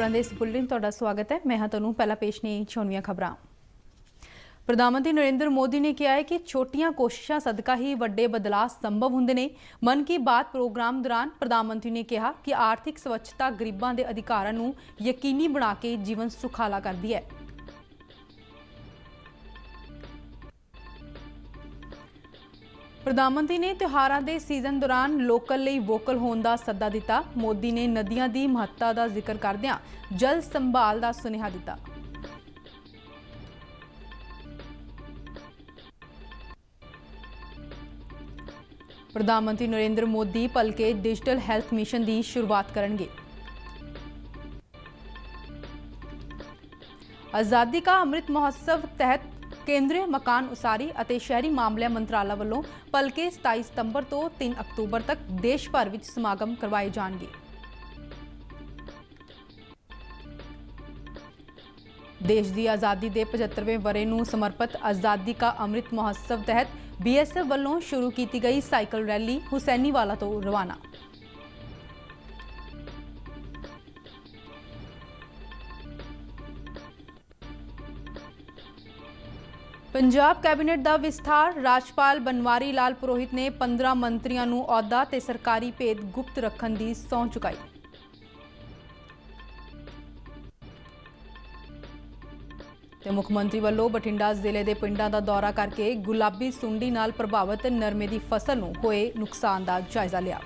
खबरों के इस बुलेटिन तुहाडा स्वागत है। मैं हाँ तुहानूं पहला पेश ने चोणवीआं खबरां। प्रधानमंत्री नरेंद्र मोदी ने कहा है कि छोटियां कोशिशों सदका ही वड्डे बदलाव संभव हुंदे ने। मन की बात प्रोग्राम दौरान प्रधानमंत्री ने कहा कि आर्थिक स्वच्छता गरीबां दे अधिकारां नूं यकीनी बना के जीवन सुखाला करदी है। प्रधानमंत्री ने त्योहारों के सीजन दौरान लोकल लिए वोकल होने का सद्दा दिता। मोदी ने नदियों की महत्ता का जिक्र करदियां जल संभाल का सुनेहा दिता। प्रधानमंत्री नरेंद्र मोदी भलके डिजिटल हैल्थ मिशन की शुरुआत करेंगे। आज़ादी का अमृत महोत्सव तहत केंद्रीय मकान उसारी और शहरी मामले मंत्रालय वालों भलके 27 सितंबर तो 3 अक्तूबर तक देश भर में समागम करवाए जाएंगे। देश की आज़ादी के 75वें वरे नूं समर्पित आज़ादी का अमृत महोत्सव तहत BSF वालों शुरू की गई साइकिल रैली हुसैनीवाला तो रवाना। पंजाब कैबिनेट का विस्तार। राज्यपाल बनवारी लाल पुरोहित ने 15 मंत्रियों नूं अहुदा ते सरकारी भेद गुप्त रखने की सौं चुकाई। ते मुख्यमंत्री वालों बठिंडा जिले के पिंडां का दौरा करके गुलाबी सुंडी नाल प्रभावित नरमे की फसल नूं होए नुकसान का जायजा लिया।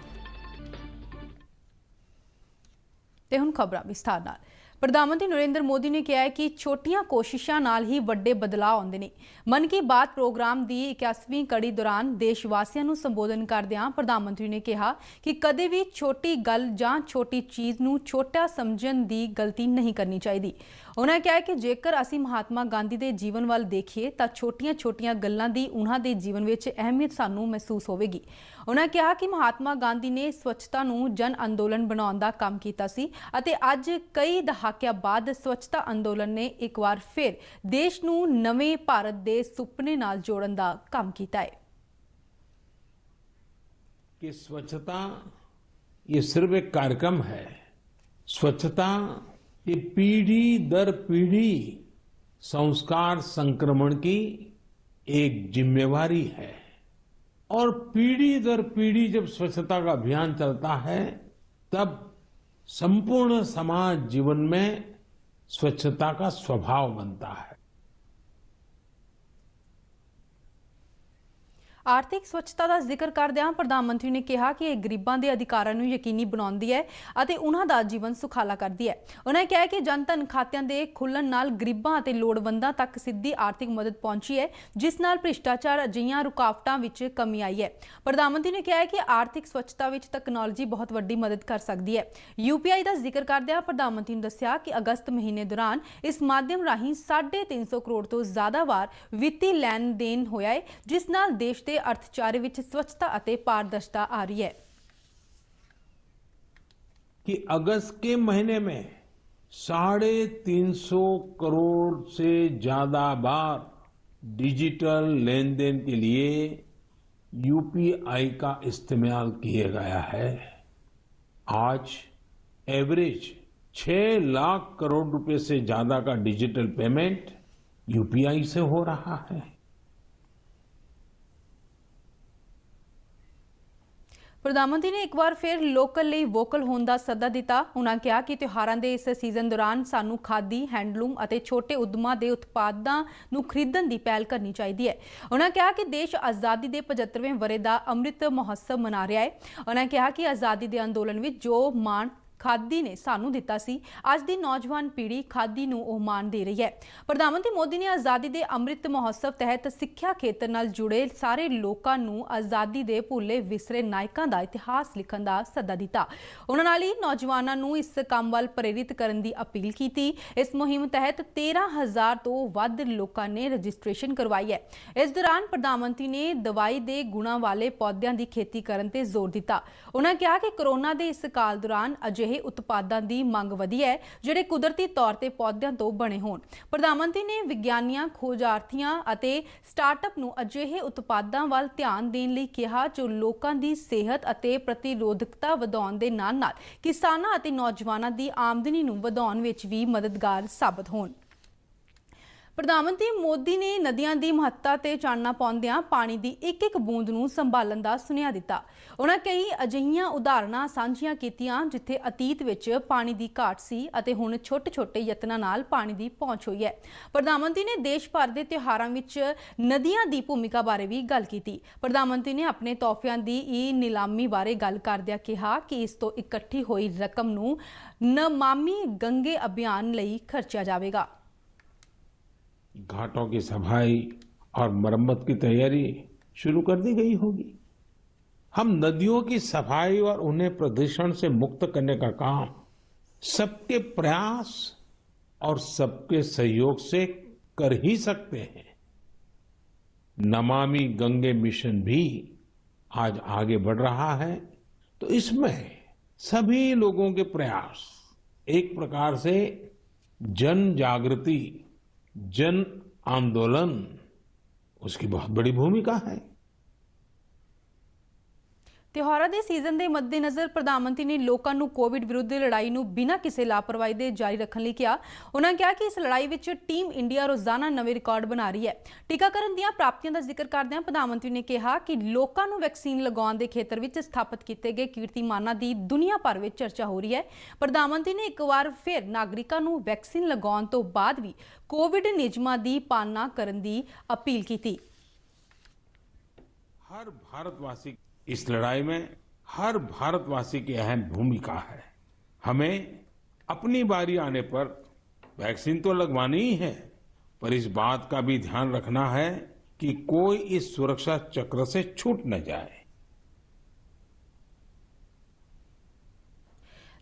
ते हुण खबरां विस्तार नाल। प्रधानमंत्री नरेंद्र मोदी ने कहा है कि छोटियां कोशिशों नाल ही वड्डे बदलाव आउंदे ने। मन की बात प्रोग्राम की 81वीं कड़ी दौरान देशवासियों को संबोधन करदियां प्रधानमंत्री ने कहा कि कदे भी छोटी गल जां छोटी चीज़ नूं छोटा समझण की गलती नहीं करनी चाहिए। उन्होंने कहा कि जेकर असीं महात्मा गांधी के जीवन वाल देखिए तो छोटियां छोटियां गल्लां दी उन्हां दे जीवन विच अहमियत सानूं महसूस होवेगी। उन्होंने कहा कि महात्मा गांधी ने स्वच्छता नूं जन अंदोलन बनाउण दा काम कीता सी अते अज कई दहाकिਆਂ बाद स्वच्छता अंदोलन ने एक बार फिर देश नूं नवें भारत दे सुपने नाल जोड़न दा काम कीता है। कि स्वच्छता ये सिर्फ एक कार्यक्रम है। स्वच्छता ये पीढ़ी दर पीढ़ी संस्कार संक्रमण की एक जिम्मेवारी है और पीढ़ी दर पीढ़ी जब स्वच्छता का अभियान चलता है तब संपूर्ण समाज जीवन में स्वच्छता का स्वभाव बनता है। आर्थिक स्वच्छता का जिक्र करदिआं प्रधानमंत्री ने कहा कि यह गरीबां दे अधिकारां नूं यकीनी बनाउंदी है अते उन्हां दा जीवन सुखाला करदी है। उन्होंने कहा कि जनधन खात्यां दे खुल्लण नाल गरीबां अते लोड़वंदां तक सीधी आर्थिक मदद पहुंची है जिस नाल भ्रिष्टाचार अजिहियां रुकावटां विच कमी आई है। प्रधानमंत्री ने कहा कि आर्थिक स्वच्छता विच तकनोलॉजी बहुत वड्डी मदद कर सकती है। UPI का जिक्र करदिआं प्रधानमंत्री ने दस्सिया कि अगस्त महीने दौरान इस माध्यम राहीं 350 करोड़ तो ज्यादा वार वित्तीय लैन देन होया है जिस नाल देश अर्थचारे विच स्वच्छता अते पारदर्शिता आ रही है। कि अगस्त के महीने में 350 करोड़ से ज्यादा बार डिजिटल लेन देन के लिए UPI का इस्तेमाल किया गया है। आज एवरेज 6 लाख करोड़ रुपए से ज्यादा का डिजिटल पेमेंट UPI से हो रहा है। प्रधानमंत्री ने एक बार फिर लोकल लिए वोकल होने का सद्दा दिता। उन्होंने कहा कि त्योहारों के इस सीजन दौरान सानू खादी हैंडलूम और छोटे उद्यमों के उत्पादों को खरीदने की पहल करनी चाहिए है। उन्होंने कहा कि देश आज़ादी के 75वें वरे का अमृत महोत्सव मना रहा है। उन्होंने कहा कि आज़ादी के अंदोलन में जो मान खादी ने सानू दिता सी अज दी नौजवान पीढ़ी खादी नूं ओह मान दे रही है। प्रधानमंत्री मोदी ने आज़ादी के अमृत महोत्सव तहत सिक्ख्या खेतर नाल जुड़े सारे लोगों नूं आज़ादी के भुले विसरे नायकों का इतिहास लिखण का सद्दा दिता। उन्होंने नौजवानों नूं इस काम वाल प्रेरित करने की अपील की। इस मुहिम तहत 13,000 तो वध लोगों ने रजिस्ट्रेशन करवाई है। इस दौरान प्रधानमंत्री ने दवाई के गुणों वाले पौधों की खेती करने ते जोर दिता। उन्होंने कहा कि कोरोना के इस काल दौरान अजिहे ਅਜਿਹੇ ਉਤਪਾਦਾਂ ਦੀ ਮੰਗ ਵਧੀ ਹੈ ਜਿਹੜੇ ਕੁਦਰਤੀ ਤੌਰ ਤੇ ਪੌਦਿਆਂ ਤੋਂ ਬਣੇ ਹੋਣ। ਪ੍ਰਧਾਨ ਮੰਤਰੀ ਨੇ ਵਿਗਿਆਨੀਆਂ, ਖੋਜਾਰਥੀਆਂ ਅਤੇ ਸਟਾਰਟਅਪ ਨੂੰ ਅਜਿਹੇ ਉਤਪਾਦਾਂ ਵੱਲ ਧਿਆਨ ਦੇਣ ਲਈ ਕਿਹਾ ਜੋ ਲੋਕਾਂ ਦੀ ਸਿਹਤ ਅਤੇ ਪ੍ਰਤੀਰੋਧਕਤਾ ਵਧਾਉਣ ਦੇ ਨਾਲ-ਨਾਲ ਕਿਸਾਨਾਂ ਅਤੇ ਨੌਜਵਾਨਾਂ ਦੀ ਆਮਦਨੀ ਨੂੰ ਵਧਾਉਣ ਵਿੱਚ ਵੀ ਮਦਦਗਾਰ ਸਾਬਤ ਹੋਣ। ਪ੍ਰਧਾਨ ਮੰਤਰੀ ਮੋਦੀ ਨੇ ਨਦੀਆਂ ਦੀ ਮਹੱਤਤਾ ਤੇ ਚਾਨਣਾ ਪਾਉਂਦਿਆਂ ਪਾਣੀ ਦੀ ਇੱਕ-ਇੱਕ ਬੂੰਦ ਨੂੰ ਸੰਭਾਲਣ ਦਾ ਸੁਨੇਹਾ ਦਿੱਤਾ। ਉਹਨਾਂ ਕਈ ਅਜਿਹੀਆਂ ਉਦਾਹਰਨਾਂ ਸਾਂਝੀਆਂ ਕੀਤੀਆਂ ਜਿੱਥੇ ਅਤੀਤ ਵਿੱਚ ਪਾਣੀ ਦੀ ਘਾਟ ਸੀ ਅਤੇ ਹੁਣ ਛੋਟੇ-ਛੋਟੇ ਯਤਨਾਂ ਨਾਲ ਪਾਣੀ ਦੀ ਪਹੁੰਚ ਹੋਈ ਹੈ। ਪ੍ਰਧਾਨ ਮੰਤਰੀ ਨੇ ਦੇਸ਼ ਭਰ ਦੇ ਤਿਉਹਾਰਾਂ ਵਿੱਚ ਨਦੀਆਂ ਦੀ ਭੂਮਿਕਾ ਬਾਰੇ ਵੀ ਗੱਲ ਕੀਤੀ। ਪ੍ਰਧਾਨ ਮੰਤਰੀ ਨੇ ਆਪਣੇ ਤੋਹਫਿਆਂ ਦੀ ਨਿਲਾਮੀ ਬਾਰੇ ਗੱਲ ਕਰਦਿਆਂ ਕਿਹਾ ਕਿ ਇਸ ਤੋਂ ਇਕੱਠੀ ਹੋਈ ਰਕਮ ਨੂੰ ਨਮਾਮੀ ਗੰਗੇ ਅਭਿयान ਲਈ ਖਰਚਿਆ ਜਾਵੇਗਾ। घाटों की सफाई और मरम्मत की तैयारी शुरू कर दी गई होगी। हम नदियों की सफाई और उन्हें प्रदूषण से मुक्त करने का काम सबके प्रयास और सबके सहयोग से कर ही सकते हैं। नमामि गंगे मिशन भी आज आगे बढ़ रहा है, तो इसमें सभी लोगों के प्रयास एक प्रकार से जन जागृति, जन आंदोलन, उसकी बहुत बड़ी भूमिका है। ਤਿਉਹਾਰਾਂ ਦੇ ਸੀਜ਼ਨ ਦੇ ਮੱਦੇਨਜ਼ਰ ਪ੍ਰਧਾਨ ਮੰਤਰੀ ਨੇ ਲੋਕਾਂ ਨੂੰ ਕੋਵਿਡ ਵਿਰੁੱਧ ਲੜਾਈ ਨੂੰ ਬਿਨਾਂ ਕਿਸੇ ਲਾਪਰਵਾਹੀ ਦੇ ਜਾਰੀ ਰੱਖਣ ਲਈ ਕਿਹਾ। ਉਹਨਾਂ ਕਿਹਾ ਕਿ ਇਸ ਲੜਾਈ ਵਿੱਚ ਟੀਮ ਇੰਡੀਆ ਰੋਜ਼ਾਨਾ ਨਵੇਂ ਰਿਕਾਰਡ ਬਣਾ ਰਹੀ ਹੈ। ਟੀਕਾਕਰਨ ਦੀਆਂ ਪ੍ਰਾਪਤੀਆਂ ਦਾ ਜ਼ਿਕਰ ਕਰਦਿਆਂ ਪ੍ਰਧਾਨ ਮੰਤਰੀ ਨੇ ਕਿਹਾ ਕਿ ਲੋਕਾਂ ਨੂੰ ਵੈਕਸੀਨ ਲਗਾਉਣ ਦੇ ਖੇਤਰ ਵਿੱਚ ਸਥਾਪਿਤ ਕੀਤੇ ਗਏ ਕੀਰਤੀਮਾਨਾਂ ਦੀ ਦੁਨੀਆ ਭਰ ਵਿੱਚ ਚਰਚਾ ਹੋ ਰਹੀ ਹੈ। ਪ੍ਰਧਾਨ ਮੰਤਰੀ ਨੇ ਇੱਕ ਵਾਰ ਫਿਰ ਨਾਗਰਿਕਾਂ ਨੂੰ ਵੈਕਸੀਨ ਲਗਾਉਣ ਤੋਂ ਬਾਅਦ ਵੀ ਕੋਵਿਡ ਨਿਯਮਾਂ ਦੀ ਪਾਲਣਾ ਕਰਨ ਦੀ ਅਪੀਲ ਕੀਤੀ। हर भारतवासी इस लड़ाई में हर भारतवासी की अहम भूमिका है। हमें अपनी बारी आने पर वैक्सीन तो लगवानी ही है, पर इस बात का भी ध्यान रखना है कि कोई इस सुरक्षा चक्र से छूट न जाए।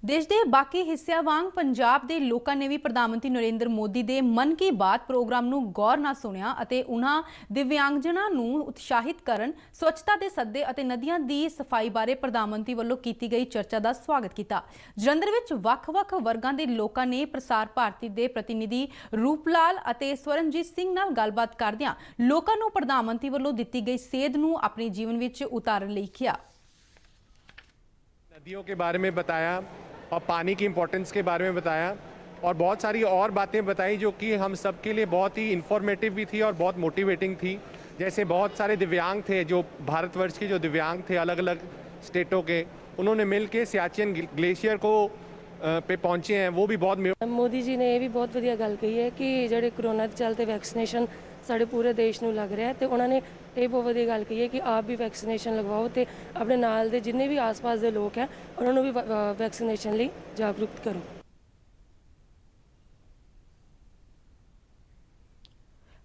देश के बाकी हिस्सों वांग पंजाब के लोगों ने भी प्रधानमंत्री नरेंद्र मोदी के मन की बात प्रोग्राम नूं गौर नाल सुनिया अते उन्हां दिव्यांगजनां नूं उत्साहित करन, स्वच्छता के सद्दे अते नदियां दी सफाई बारे प्रधानमंत्री वल्लों कीती गई चर्चा का स्वागत किया। जलंधर विच वख-वख वर्गां दे लोकां ने प्रसार भारती के प्रतिनिधि रूपलाल अते स्वरणजीत सिंह नाल गलबात करदियां लोकां नूं प्रधानमंत्री वल्लों दित्ती गई सेध नूं अपने जीवन विच उतारन लई किहा। नदियों के बारे में बताया और पानी की इम्पोर्टेंस के बारे में बताया और बहुत सारी और बातें बताई जो कि हम सब के लिए बहुत ही इन्फॉर्मेटिव भी थी और बहुत मोटिवेटिंग थी। जैसे बहुत सारे दिव्यांग थे, जो भारतवर्ष के जो दिव्यांग थे अलग अलग स्टेटों के, उन्होंने मिल के सियाचिन ग्लेशियर को पे पहुँचे हैं, वो भी बहुत। मोदी जी ने ये भी बहुत वधिया गल कही है कि ਜਿਹੜੇ कोरोना ਦੇ चलते वैक्सीनेशन ਸਾਡੇ ਪੂਰੇ ਦੇਸ਼ ਨੂੰ ਲੱਗ ਰਿਹਾ ਤੇ ਉਹਨਾਂ ਨੇ ਇਹ ਬਹੁਤ ਵਧੀਆ ਗੱਲ ਕਹੀ ਹੈ ਕਿ ਆਪ ਵੀ ਵੈਕਸੀਨੇਸ਼ਨ ਲਗਵਾਓ ਤੇ ਆਪਣੇ ਨਾਲ ਦੇ ਜਿੰਨੇ ਵੀ ਆਸ-ਪਾਸ ਦੇ ਲੋਕ ਹੈ ਉਹਨਾਂ ਨੂੰ ਵੀ ਵੈਕਸੀਨੇਸ਼ਨ ਲਈ ਜਾਗਰੂਕ ਕਰੋ।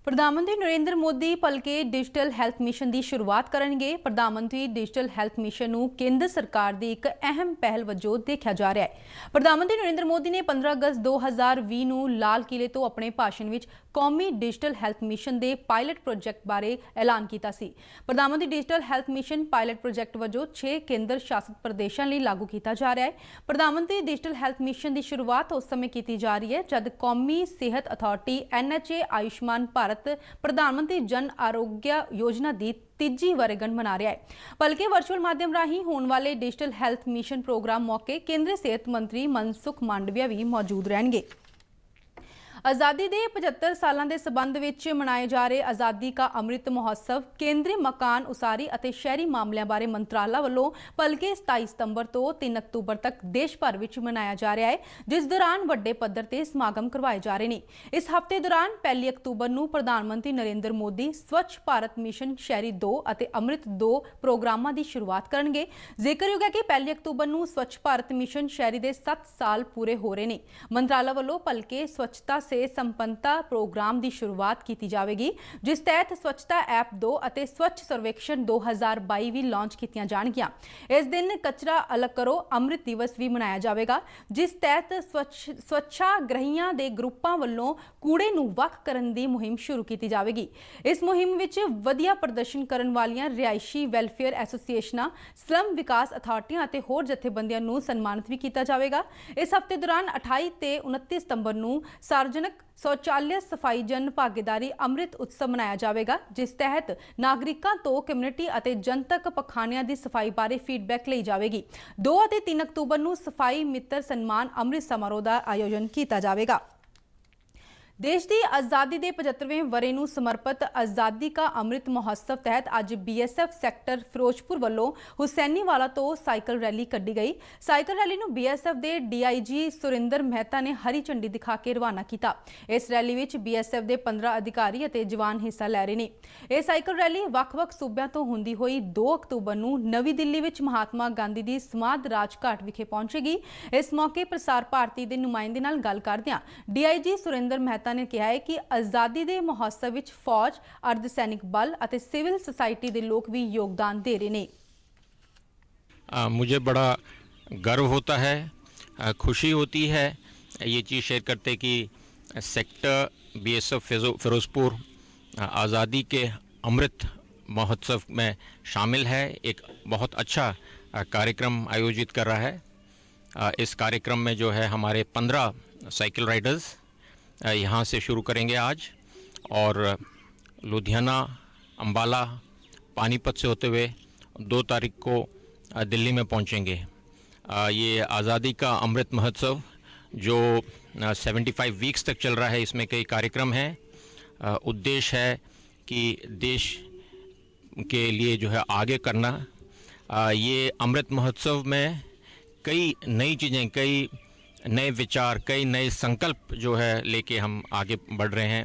प्रधानमंत्री नरेंद्र मोदी भलके डिजिटल हैल्थ मिशन की शुरुआत करेंगे। प्रधानमंत्री डिजिटल हैल्थ मिशन नूं केंद्र सरकार की एक अहम पहल वजों देखा जा रहा है। प्रधानमंत्री नरेंद्र मोदी ने 15 अगस्त 2020 नूं लाल किले तो अपने भाषण विच कौमी डिजिटल हैल्थ मिशन के पायलट प्रोजैक्ट बारे ऐलान किया सी। प्रधानमंत्री digital health mission pilot project वजों 6 केंद्र शासित प्रदेशों लिए लागू किया जा रहा है। प्रधानमंत्री डिजिटल हैल्थ मिशन की शुरुआत उस समय की जा रही है जब कौमी सेहत अथॉरिटी NHA आयुष्मान भारत प्रधानमंत्री जन आरोग्य योजना की तीजी वर्षगांठ मना रहा है। बल्कि वर्चुअल माध्यम राही होने वाले डिजिटल हैल्थ मिशन प्रोग्राम मौके केंद्रीय सेहत मंत्री मनसुख मांडविया भी मौजूद रहेंगे। आज़ादी के 75 सालों के संबंध में मनाए जा रहे आज़ादी का अमृत महोत्सव केंद्रीय मकान उसारी और शहरी मामलों बारे मंत्राला वालों भलके 27 सितंबर तो 3 अक्तूबर तक देश भर में मनाया जा रहा है, जिस दौरान वड्डे पद्धर ते समागम करवाए जा रहे हैं। इस हफ्ते दौरान 1 अक्तूबर को प्रधानमंत्री नरेंद्र मोदी स्वच्छ भारत मिशन शहरी 2 और अमृत 2 प्रोग्रामों की शुरुआत करेंगे। जिक्रयोग है कि 1 अक्तूबर को स्वच्छ भारत मिशन शहरी के 7 साल पूरे हो रहे हैं। मंत्राला वालों भलके स्वच्छता ਸੇ ਸੰਪੰਨਤਾ ਪ੍ਰੋਗਰਾਮ ਦੀ ਸ਼ੁਰੂਆਤ ਕੀਤੀ ਜਾਵੇਗੀ, ਜਿਸ ਤਹਿਤ ਸਵੱਛਤਾ ਐਪ 2 ਅਤੇ ਸਵੱਛ ਸਰਵੇਖਣ 2022 ਵੀ ਲਾਂਚ ਕੀਤੀਆਂ ਜਾਣਗੀਆਂ। ਇਸ ਦਿਨ ਕਚਰਾ ਅਲੱਗ ਕਰੋ ਅੰਮ੍ਰਿਤ ਦਿਵਸ ਵੀ ਮਨਾਇਆ ਜਾਵੇਗਾ, ਜਿਸ ਤਹਿਤ ਸਵੱਛਾਗ੍ਰਹੀਆਂ ਦੇ ਗਰੁੱਪਾਂ ਵੱਲੋਂ ਕੂੜੇ ਨੂੰ ਵੱਖ ਕਰਨ ਦੀ ਮੁਹਿੰਮ ਸ਼ੁਰੂ ਕੀਤੀ ਜਾਵੇਗੀ। ਇਸ ਮੁਹਿੰਮ ਵਿੱਚ ਵਧੀਆ ਪ੍ਰਦਰਸ਼ਨ ਕਰਨ ਵਾਲੀਆਂ ਰਿਹਾਇਸ਼ੀ ਵੈਲਫੇਅਰ ਐਸੋਸੀਏਸ਼ਨਾਂ, ਸਲਮ ਵਿਕਾਸ ਅਥਾਰਟੀਆਂ ਅਤੇ ਹੋਰ ਜਥੇਬੰਦੀਆਂ ਨੂੰ ਸਨਮਾਨਿਤ ਵੀ ਕੀਤਾ ਜਾਵੇਗਾ। ਇਸ ਹਫ਼ਤੇ ਦੌਰਾਨ 28 ਤੇ 29 ਸਤੰਬਰ ਨੂੰ ਸਾਰਵਜਨਿਕ शौचालय सफाई जन भागीदारी अमृत उत्सव मनाया जाएगा, जिस तहत नागरिकों तो कम्यूनिटी और जनतक पखानियां की सफाई बारे फीडबैक ली जाएगी। 2 और 3 अक्तूबर को सफाई मित्र सन्मान अमृत समारोह का आयोजन किया जाएगा। देश की आज़ादी के 75वें वरे ਨੂੰ समर्पित आज़ादी का अमृत महोत्सव तहत अज BSF सैक्टर फिरोजपुर वालों हुसैनीवाला तो साइकिल रैली कड्ढी गई। साइकिल रैली ਨੂੰ BSF के DIG सुरिंदर मेहता ने हरी झंडी दिखा के रवाना किया। इस रैली में BSF के 15 अधिकारी और जवान हिस्सा लै रहे हैं। यह साइकिल रैली ਵੱਖ-ਵੱਖ सूबों तो होंदी हुई 2 अक्तूबर को नवी दिल्ली में महात्मा गांधी की समाध राजघाट विखे पहुंचेगी। इस मौके प्रसार भारती के नुमाइंदे नाल गल करदियां DIG सुरिंदर मेहता ने कहा है कि आज़ादी के महोत्सव विच फौज, अर्धसैनिक बल और सिविल सोसाइटी के लोग भी योगदान दे रहे हैं। मुझे बड़ा गर्व होता है, खुशी होती है ये चीज़ शेयर करते कि सेक्टर BSF फिरोजपुर आज़ादी के अमृत महोत्सव में शामिल है। एक बहुत अच्छा कार्यक्रम आयोजित कर रहा है। इस कार्यक्रम में जो है हमारे 15 साइकिल राइडर्स यहाँ से शुरू करेंगे आज और लुधियाना, अम्बाला, पानीपत से होते हुए 2 तारीख को दिल्ली में पहुँचेंगे। ये आज़ादी का अमृत महोत्सव जो 75 वीक्स तक चल रहा है, इसमें कई कार्यक्रम हैं। उद्देश्य है कि देश के लिए जो है आगे करना। ये अमृत महोत्सव में कई नई चीज़ें, कई नए विचार, कई नए संकल्प जो है लेके हम आगे बढ़ रहे हैं।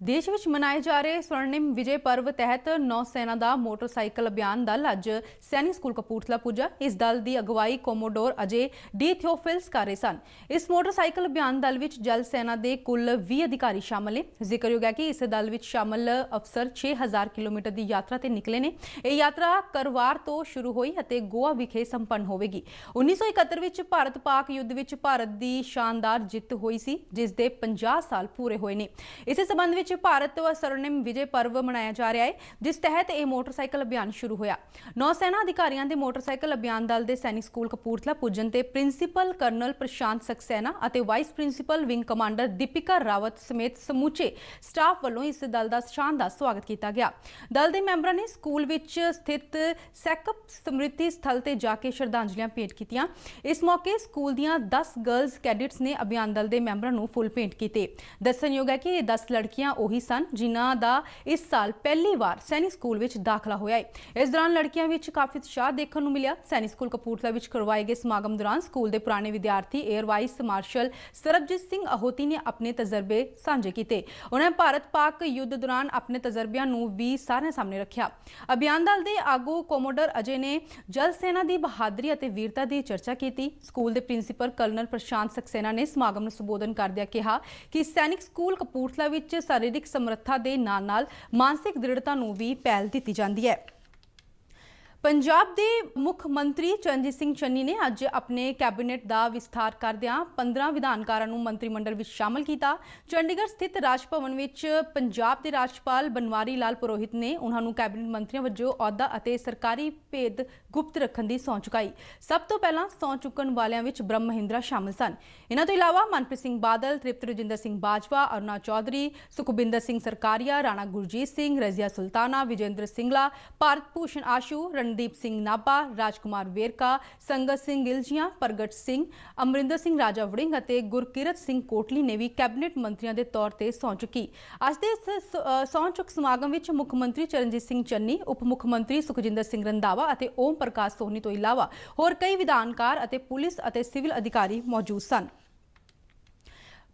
देश विच मनाए जा रहे स्वर्णिम विजय पर्व तहत नौसेना का मोटरसाइकिल अभियान दल अज सैनिक स्कूल कपूरथला पुजा। इस दल की अगवाई कोमोडोर अजय डी थियोफिल्स कर रहे सन। इस मोटरसाइकिल अभियान दल विच जल सेना के कुल 20 अधिकारी शामिल हैं। जिक्रयोग है कि इस दल विच शामिल अफसर 6000 किलोमीटर की यात्रा ते निकले ने। यह यात्रा करवार तो शुरू हुई और गोवा विखे संपन्न होगी। 1971 विच भारत पाक युद्ध विच भारत की शानदार जित हुई सी, जिस दे 50 साल पूरे हुए ने। इस संबंध विच भारत स्वर्णिम विजय पर्व मनाया जा रहा है, जिस तहत यह मोटरसाइकिल अभियान शुरू होया। नौसेना अधिकारियों के मोटरसाइकिल अभियान दल के सैनिक स्कूल कपूरथला पुजन ते प्रिंसीपल कर्नल प्रशांत सक्सेना और vice principal wing commander Deepika Rawat समेत समूचे स्टाफ वालों इस दल का शानदार स्वागत किया गया। दल के मैंबरों ने स्कूल विच स्थित सैकअप स्मृति स्थल ते जाके श्रद्धांजलियां भेंट कीतियां। इस मौके स्कूल दीयां 10 गर्ल्स कैडेट्स ने अभियान दल के मैंबरों को फुल भेंट किए। दस्सणयोग है कि 10 लड़कियां ਉਹੀ ਸਨ ਜਿਨ੍ਹਾਂ ਦਾ ਇਸ ਸਾਲ ਪਹਿਲੀ ਵਾਰ ਸੈਨਿਕ ਸਕੂਲ ਵਿੱਚ ਦਾਖਲਾ ਹੋਇਆ ਹੈ। ਇਸ ਦੌਰਾਨ ਲੜਕੀਆਂ ਵਿੱਚ ਕਾਫੀ ਉਤਸ਼ਾਹ ਦੇਖਣ ਨੂੰ ਮਿਲਿਆ। ਸੈਨਿਕ ਸਕੂਲ ਕਪੂਰਥਲਾ ਵਿੱਚ ਕਰਵਾਏ ਗਏ ਸਮਾਗਮ ਦੌਰਾਨ ਸਕੂਲ ਦੇ ਪੁਰਾਣੇ ਵਿਦਿਆਰਥੀ air vice marshal Sarabjit Singh Ahoti ਨੇ ਆਪਣੇ ਤਜਰਬੇ ਸਾਂਝੇ ਕੀਤੇ। ਉਹਨਾਂ ਨੇ ਭਾਰਤ ਪਾਕ ਯੁੱਧ ਦੌਰਾਨ ਆਪਣੇ ਤਜਰਬਿਆਂ ਨੂੰ ਵੀ ਸਾਰਿਆਂ ਸਾਹਮਣੇ ਰੱਖਿਆ। ਅਭਿਆਨ ਦਲ ਦੇ ਆਗੂ ਕੋਮੋਡਰ ਅਜੇ ਨੇ ਜਲ ਸੈਨਾ ਦੀ ਬਹਾਦਰੀ ਅਤੇ ਵੀਰਤਾ ਦੀ ਚਰਚਾ ਕੀਤੀ। ਸਕੂਲ ਦੇ ਪ੍ਰਿੰਸੀਪਲ ਕਰਨਲ ਪ੍ਰਸ਼ਾਂਤ ਸਕਸੇਨਾ ਨੇ ਸਮਾਗਮ ਨੂੰ ਸੰਬੋਧਨ ਕਰਦਿਆਂ ਕਿਹਾ ਕਿ ਸੈਨਿਕ ਸਕੂਲ ਕਪੂਰਥਲਾ ਵਿੱਚ शारीरिक समर्था के नाल मानसिक दृढ़ता नूं भी पहल दी जाती है। पंजाब के मुख मंत्री चरणजीत सिंह चन्नी ने अज अपने कैबिनेट का विस्तार करदियां 15 विधानकारां नूं मंत्रिमंडल विच शामिल किया। चंडीगढ़ स्थित राजभवन विच पंजाब के राज्यपाल बनवारी लाल पुरोहित ने उन्होंने कैबिनेट मंत्रियों वजों अहुदा और सरकारी भेद गुप्त रखने की सौं चुकाई। सब तो पहला सौं चुकण वालियां विच ब्रह्म महिंद्रा शामिल सन। इन्हां तों इलावा मनप्रीत सिंह बादल, तृप्त रजिंदर सिंह बाजवा, अरुणा चौधरी, सुखबिंदर सिंह सरकारिया, राणा गुरजीत सिंह, रजिया सुल्ताना, विजेंद्र सिंगला, भारत भूषण आशू, रणदीप सिंह नाभा, राजकुमार वेरका, संगत सिंह गिलजिया, प्रगट सिंह, अमरिंदर सिंह राजा वड़िंग और गुरकिरत सिंह कोटली ने भी कैबिनेट मंत्रियों के तौर पर सौं चुकी। अज के इस सौं चुक समागम में मुख मंत्री चरणजीत सिंह चन्नी, उप मुख मंत्री सुखजिंदर सिंह रंधावा और ओम प्रकाश सोहनी तो इलावा होर कई विधानकार और पुलिस और सिविल अधिकारी मौजूद सन।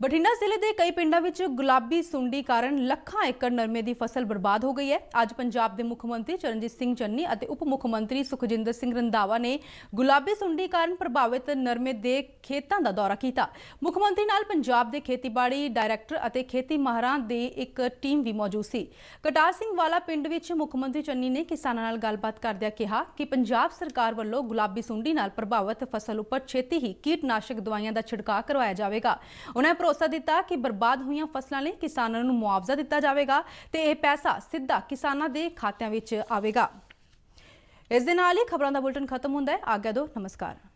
ਬਠਿੰਡਾ ਜ਼ਿਲ੍ਹੇ ਦੇ ਕਈ ਪਿੰਡਾਂ ਵਿੱਚ ਗੁਲਾਬੀ ਸੁੰਡੀ ਕਾਰਨ ਲੱਖਾਂ ਏਕੜ ਨਰਮੇ ਦੀ ਫਸਲ ਬਰਬਾਦ ਹੋ ਗਈ ਹੈ। ਅੱਜ ਪੰਜਾਬ ਦੇ ਮੁੱਖ ਮੰਤਰੀ ਚਰਨਜੀਤ ਸਿੰਘ ਚੰਨੀ ਅਤੇ ਉਪ ਮੁੱਖ ਮੰਤਰੀ ਸੁਖਜਿੰਦਰ ਸਿੰਘ ਰੰਧਾਵਾ ਨੇ ਗੁਲਾਬੀ ਸੁੰਡੀ ਕਾਰਨ ਪ੍ਰਭਾਵਿਤ ਨਰਮੇ ਦੇ ਖੇਤਾਂ ਦਾ ਦੌਰਾ ਕੀਤਾ। ਮੁੱਖ ਮੰਤਰੀ ਨਾਲ ਪੰਜਾਬ ਦੇ ਖੇਤੀਬਾੜੀ ਡਾਇਰੈਕਟਰ ਅਤੇ ਖੇਤੀ ਮਾਹਰਾਂ ਦੀ ਇੱਕ ਟੀਮ ਵੀ ਮੌਜੂਦ ਸੀ। ਕਟਾਰ ਸਿੰਘ ਵਾਲਾ ਪਿੰਡ ਵਿੱਚ ਮੁੱਖ ਮੰਤਰੀ ਚੰਨੀ ਨੇ ਕਿਸਾਨਾਂ ਨਾਲ ਗੱਲਬਾਤ ਕਰਦਿਆਂ ਕਿਹਾ ਕਿ ਪੰਜਾਬ ਸਰਕਾਰ ਵੱਲੋਂ ਗੁਲਾਬੀ ਸੁੰਡੀ ਨਾਲ ਪ੍ਰਭਾਵਿਤ ਫਸਲ ਉੱਪਰ ਛੇਤੀ ਹੀ ਕੀਟਨਾਸ਼ਕ ਦਵਾਈਆਂ ਦਾ ਛਿੜਕਾਅ ਕਰਵਾਇਆ ਜਾਵੇਗਾ। ਉਹਨਾਂ ਭਰੋਸਾ ਦਿੱਤਾ ਕਿ ਬਰਬਾਦ ਹੋਈਆਂ ਫਸਲਾਂ ਲਈ ਕਿਸਾਨਾਂ ਨੂੰ ਮੁਆਵਜ਼ਾ ਦਿੱਤਾ ਜਾਵੇਗਾ ਤੇ ਇਹ ਪੈਸਾ ਸਿੱਧਾ ਕਿਸਾਨਾਂ ਦੇ ਖਾਤਿਆਂ ਵਿੱਚ ਆਵੇਗਾ। ਇਸ ਦੇ ਨਾਲ ਹੀ ਖਬਰਾਂ ਦਾ ਬੁਲਟਨ ਖਤਮ ਹੁੰਦਾ ਹੈ। ਆਗਿਆ ਦਿਓ, ਨਮਸਕਾਰ।